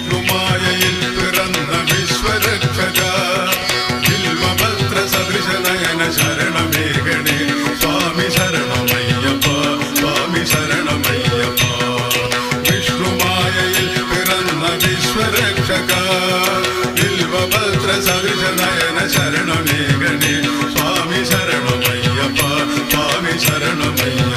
വിഷ്ണുമായയിൽ പിറന്ന വിശ്വരക്ഷക ബിൽവപത്ര സദൃശ നയന ശരണമേഘണേ സ്വാമി ശരണമയ്യപ്പ സ്വാമി ശരണമയ്യപ്പ വിഷ്ണുമായയിൽ പിറന്ന വിശ്വരക്ഷക ബിൽവപത്ര സദൃശ നയന ശരണമേഘണേ സ്വാമി ശരണമയ്യപ്പ സ്വാമി ശരണമയ്യപ്പ